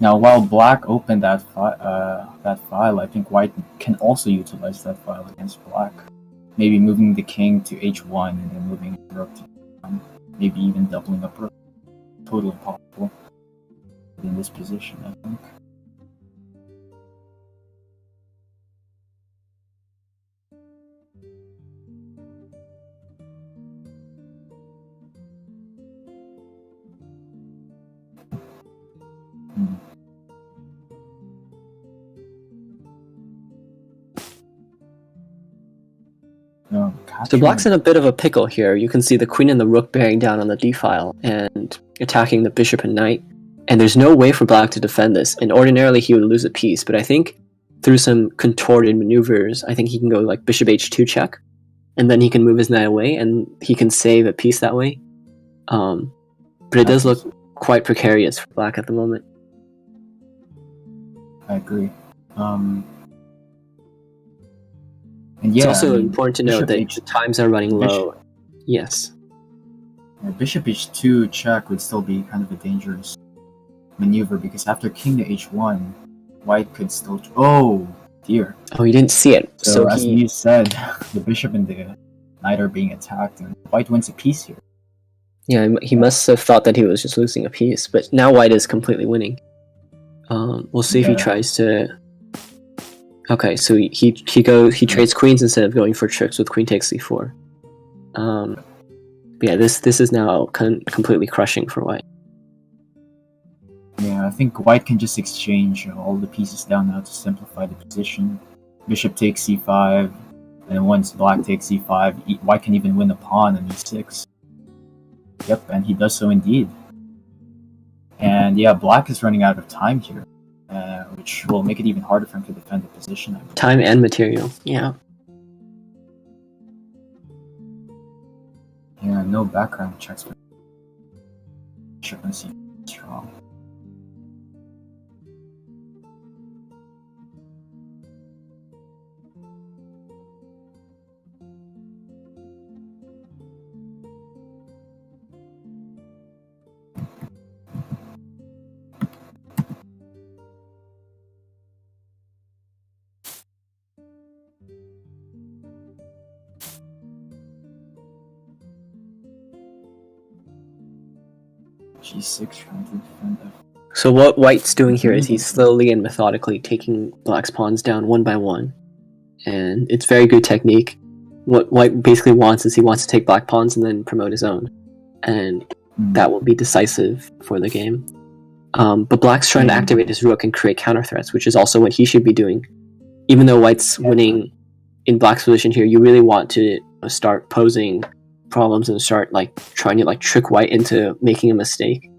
C: Now, while black opened that file, I think white can also utilize that file against black. Maybe moving the king to h1 and then moving the rook to h1. Maybe even doubling up rook. Totally possible in this position, I think.
B: So black's in a bit of a pickle here. You can see the queen and the rook bearing down on the d file and attacking the bishop and knight. And there's no way for black to defend this. And ordinarily he would lose a piece, but I think through some contorted maneuvers, I think he can go like bishop h2 check, and then he can move his knight away, and he can save a piece that way. But it does look quite precarious for black at the moment.
C: I agree.
B: And yeah, it's also important to note that the times are running low. Yes.
C: Yeah, bishop h2 check would still be kind of a dangerous maneuver because after king to h1, white could still. Oh dear.
B: Oh, you didn't see it.
C: So as you said, the bishop and the knight are being attacked, and white wins a piece here.
B: Yeah, he must have thought that he was just losing a piece, but now white is completely winning. We'll see if he tries to. Okay, so he trades queens instead of going for tricks with queen takes c4. Yeah, this is now completely crushing for white.
C: Yeah, I think white can just exchange all the pieces down now to simplify the position. Bishop takes c5, and once black takes c5, white can even win a pawn on e6. Yep, and he does so indeed. And yeah, black is running out of time here, which will make it even harder for him to defend the position. I believe.
B: Time and material. Yeah.
C: Yeah, no background checks. But sure, let's see. Strong. G6 trying to defend F.
B: So what White's doing here is he's slowly and methodically taking black's pawns down one by one. And it's very good technique. What White basically wants is he wants to take black pawns and then promote his own. And that will be decisive for the game. But black's trying to activate his rook and create counter threats, which is also what he should be doing. Even though White's winning in black's position here, you really want to start posing problems and start trying to trick White into making a mistake.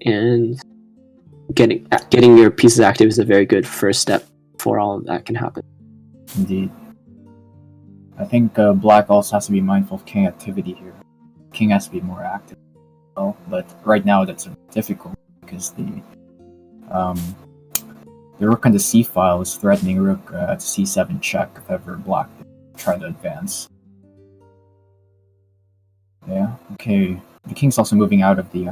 B: And getting your pieces active is a very good first step before all of that can happen.
C: Indeed. I think black also has to be mindful of king activity here. King has to be more active. Well, but right now that's difficult because the rook on the c file is threatening rook to c7 check if ever black try to advance. Yeah. Okay. The king's also moving out of the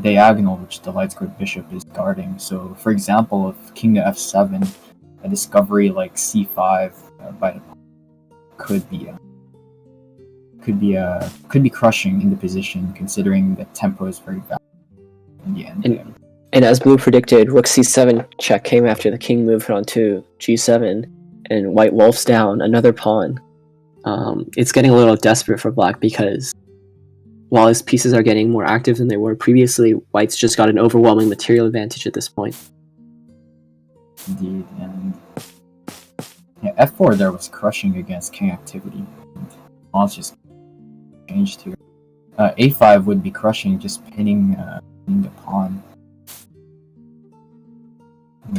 C: diagonal which the light squared bishop is guarding. So, for example, if king to f7, a discovery like c5 by the could be crushing in the position, considering that tempo is very bad in the end.
B: And as blue predicted, rook c7 check came after the king moved on to g7, and White wolfs down another pawn. It's getting a little desperate for black because while his pieces are getting more active than they were previously, White's just got an overwhelming material advantage at this point.
C: Indeed, and yeah, f4 there was crushing against king activity. Pawns just changed here. A5 would be crushing, just pinning the pawn.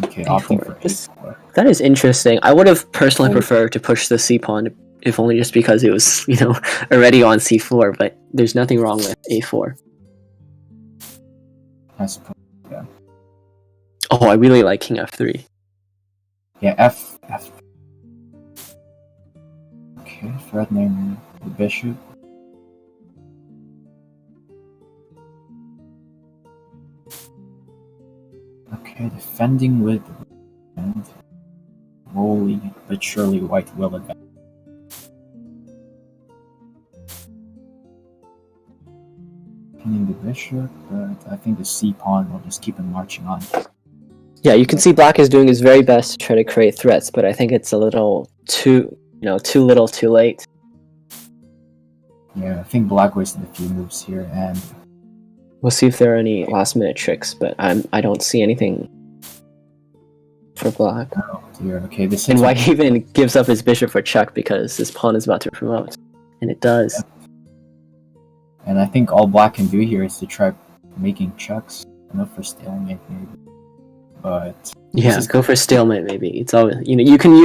C: Okay, opting for A4.
B: That is interesting. I would have personally preferred to push the c pawn, if only just because it was, already on c4, but there's nothing wrong with a4.
C: I suppose, yeah.
B: Oh, I really like king f3.
C: Yeah, F. Okay, threatening the bishop. Okay, defending with and slowly but surely White will advance. Pinning the bishop, but I think the c pawn will just keep him marching on.
B: Yeah, you can see black is doing his very best to try to create threats, but I think it's a little too little too late.
C: Yeah, I think black wasted a few moves here, and
B: we'll see if there are any last minute tricks, but I don't see anything for black.
C: Oh dear, okay, this
B: and White even gives up his bishop for check because his pawn is about to promote, and it does.
C: Yeah. And I think all black can do here is to try making checks. Enough for stalemate maybe. But
B: yeah, go for stalemate maybe. It's always you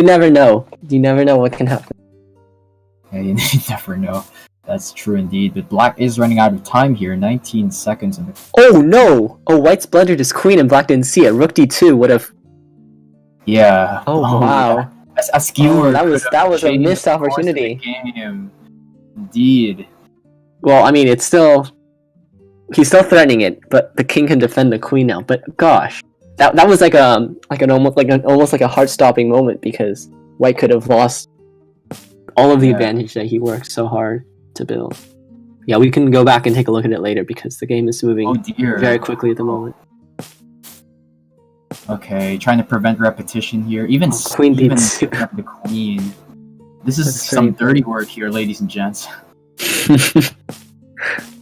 B: never know. You never know what can happen.
C: Yeah, you never know. That's true indeed. But black is running out of time here. 19 seconds in the.
B: Oh no! Oh, White's blundered his queen and black didn't see it. Rook d2 would have.
C: Yeah.
B: Oh wow.
C: Yeah. A skewer.
B: That was a missed opportunity.
C: Game. Indeed.
B: Well, I mean, he's still threatening it, but the king can defend the queen now. But gosh. That was almost like a heart-stopping moment because White could have lost all of the advantage that he worked so hard to build. Yeah, we can go back and take a look at it later because the game is moving very quickly at the moment.
C: Okay, trying to prevent repetition here. Even
B: queen beats
C: the queen. This is some dirty work here, ladies and gents.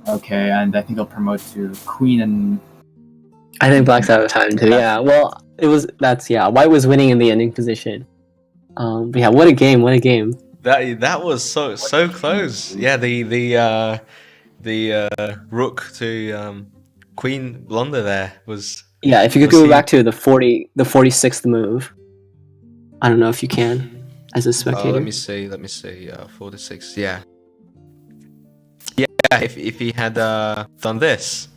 C: Okay, and I think he'll promote to queen and.
B: I think black's out of time too. Yeah, well, White was winning in the ending position. But yeah, what a game! What a game!
A: That was so close. Yeah, the rook to queen blunder there was.
B: Yeah, if you could
A: Was
B: go
A: he-
B: back to the 46th move. I don't know if you can, as a spectator.
A: Let me see. 46. Yeah. Yeah. If he had done this,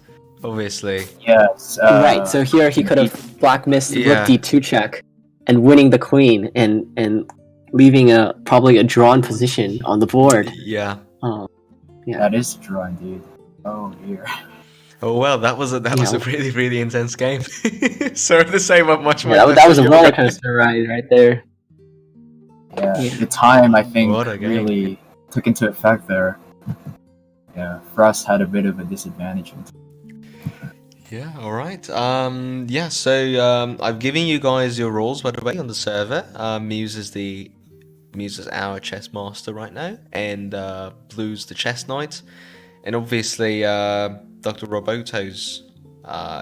A: obviously.
C: Yes.
B: Right, so here he could have black missed
A: Yeah.
B: rook d2 check and winning the queen and leaving probably a drawn position on the board.
A: Yeah.
B: Yeah.
C: That is drawing, dude. Oh dear.
A: Oh well, that was a
B: Yeah.
A: really really intense game. Sorry to say, but much more.
B: Yeah, that was a
A: intense
B: roller
A: than
B: coaster ride right there.
C: Yeah.
B: Yeah.
C: The time I think
A: What a game.
C: really took into effect there. Yeah, Frost had a bit of a disadvantage.
A: Yeah, alright. Yeah, so I've given you guys your roles, by the way, on the server. Muse is our chess master right now, and Blue's the chess knight. And obviously, Dr. Roboto's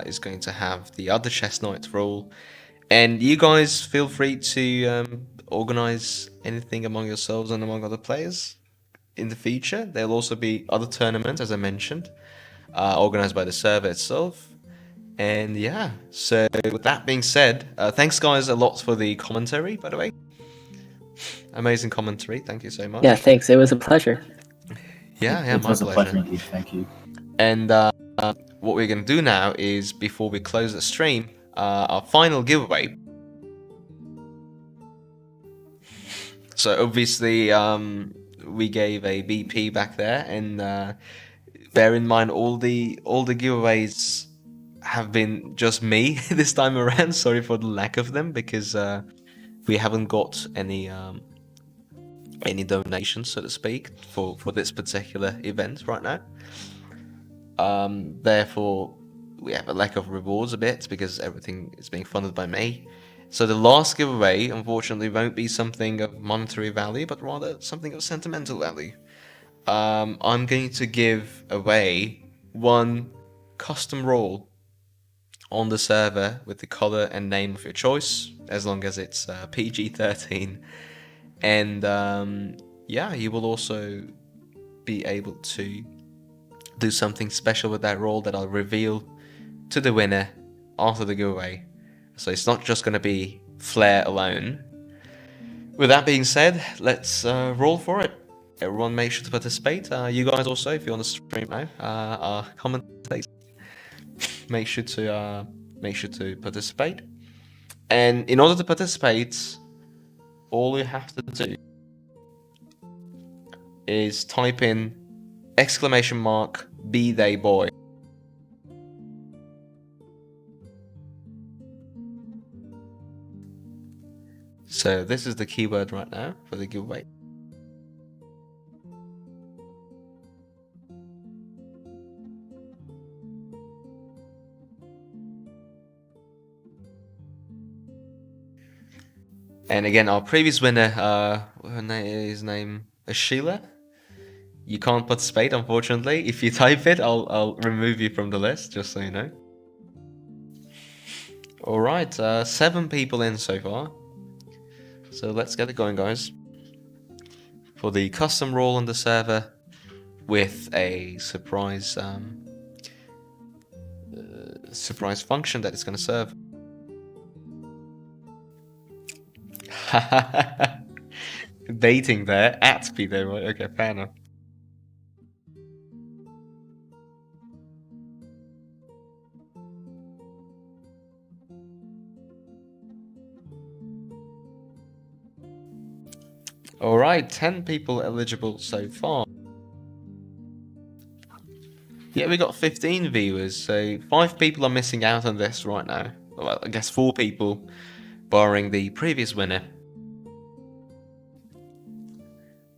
A: is going to have the other chess knight role. And you guys feel free to organize anything among yourselves and among other players in the future. There'll also be other tournaments, as I mentioned, organized by the server itself. And yeah, so with that being said, thanks guys a lot for the commentary, by the way. Amazing commentary, thank you so much.
B: Yeah, thanks. It was a pleasure.
A: Yeah,
C: It
A: my
C: was a
A: pleasure.
C: pleasure indeed. Thank you.
A: And what we're going to do now is, before we close the stream, our final giveaway. So obviously, we gave a BP back there, and bear in mind all the giveaways have been just me this time around. Sorry for the lack of them, because we haven't got any donations, so to speak, for this particular event right now. Therefore, we have a lack of rewards a bit, because everything is being funded by me. So the last giveaway, unfortunately, won't be something of monetary value, but rather something of sentimental value. I'm going to give away one custom role on the server with the color and name of your choice, as long as it's PG-13. And yeah, you will also be able to do something special with that role that I'll reveal to the winner after the giveaway. So it's not just going to be flair alone. With that being said, let's roll for it. Everyone make sure to participate. You guys also, if you're on the stream now, commentate. Make sure to participate. And in order to participate, all you have to do is type in !be they boy. So this is the keyword right now for the giveaway. And again, our previous winner, his name is Sheila. You can't participate, unfortunately. If you type it, I'll remove you from the list, just so you know. Alright, 7 people in so far. So let's get it going, guys. For the custom role on the server with a surprise surprise function that it's going to serve. Dating there, @be there, right? Okay, fair enough. Alright, 10 people eligible so far. Yeah, we got 15 viewers, so 5 people are missing out on this right now. Well, I guess 4 people, barring the previous winner.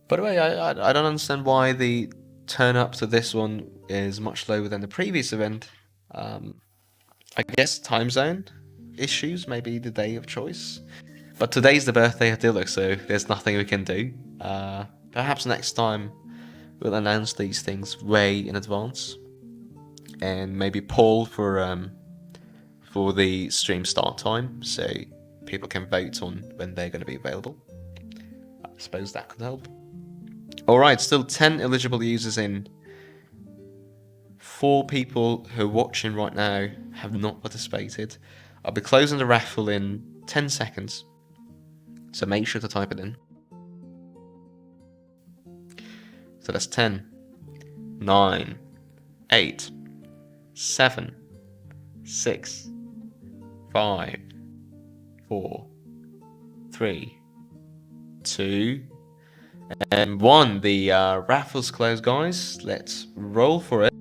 A: By the way, I don't understand why the turn up to this one is much lower than the previous event. I guess time zone issues, maybe the day of choice. But today's the birthday of Diluc, so there's nothing we can do. Perhaps next time we'll announce these things way in advance, and maybe poll for the stream start time, so people can vote on when they're going to be available. I suppose that could help. Alright, still 10 eligible users in. 4 people who are watching right now have not participated. I'll be closing the raffle in 10 seconds, so make sure to type it in. So that's 10, 9, 8, 7, 6, 5, 4, 3, 2, and 1. The raffle's closed, guys. Let's roll for it.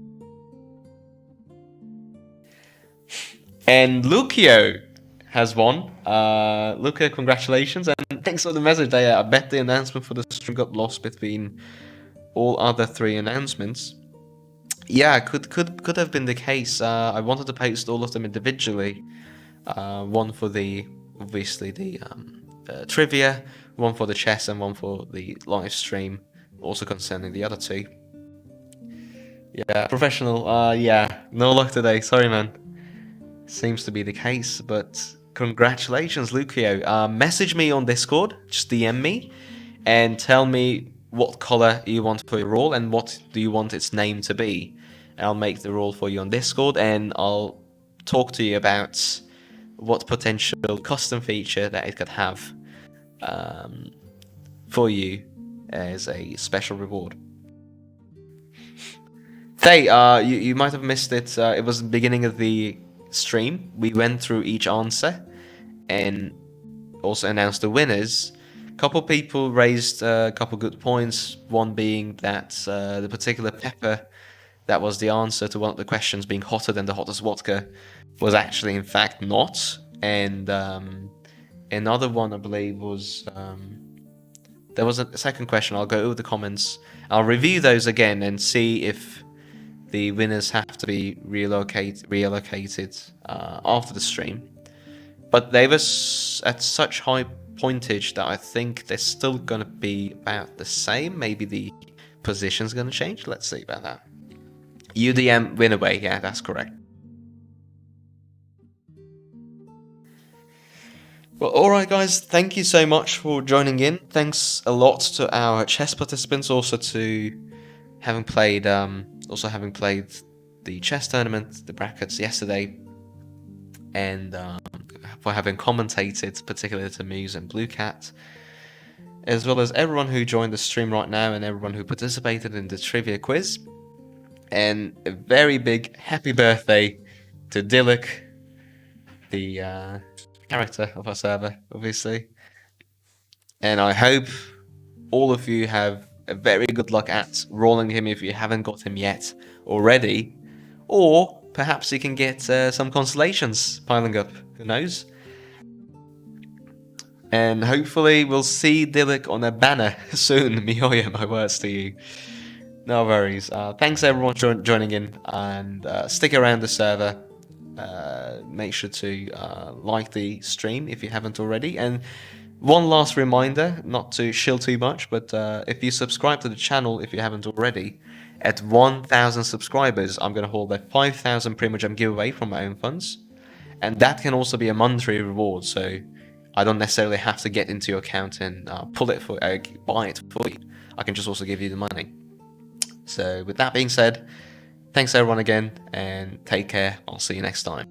A: And Lucio has won. Lucio, congratulations, and thanks for the message. I bet the announcement for the stream got lost between all other 3 announcements. Yeah, could have been the case. I wanted to post all of them individually. One for the obviously the trivia, one for the chess, and one for the live stream. Also concerning the other 2. Yeah, professional. Yeah, no luck today. Sorry, man. Seems to be the case, but congratulations, Lucio. Message me on Discord, just DM me, and tell me what color you want for your role and what do you want its name to be. I'll make the role for you on Discord, and I'll talk to you about what potential custom feature that it could have for you as a special reward. Hey, you might have missed it. It was the beginning of the stream. We went through each answer and also announced the winners. A couple people raised a couple good points, one being that the particular pepper that was the answer to one of the questions, being hotter than the hottest vodka, was actually in fact not. And another one, I believe, was there was a second question. I'll go over the comments, I'll review those again and see if the winners have to be reallocated after the stream. But they were at such high pointage that I think they're still going to be about the same. Maybe the position's going to change. Let's see about that. UDM win away. Yeah, that's correct. Well, alright guys, thank you so much for joining in. Thanks a lot to our chess participants, also to having played the chess tournament, the brackets yesterday, and for having commentated, particularly to Muse and Blue Cat, as well as everyone who joined the stream right now and everyone who participated in the trivia quiz. And a very big happy birthday to Diluc, the character of our server, obviously. And I hope all of you have a very good luck at rolling him if you haven't got him yet already. Or perhaps you can get some consolations piling up, who knows? And hopefully we'll see Diluc on a banner soon. Mihoya, my words to you. No worries. Thanks everyone for joining in, and stick around the server. Make sure to like the stream if you haven't already. And one last reminder, not to shill too much, but if you subscribe to the channel, if you haven't already, at 1,000 subscribers, I'm going to hold a 5,000 Primogem giveaway from my own funds. And that can also be a monetary reward, so I don't necessarily have to get into your account and buy it for you. I can just also give you the money. So with that being said, thanks everyone again, and take care. I'll see you next time.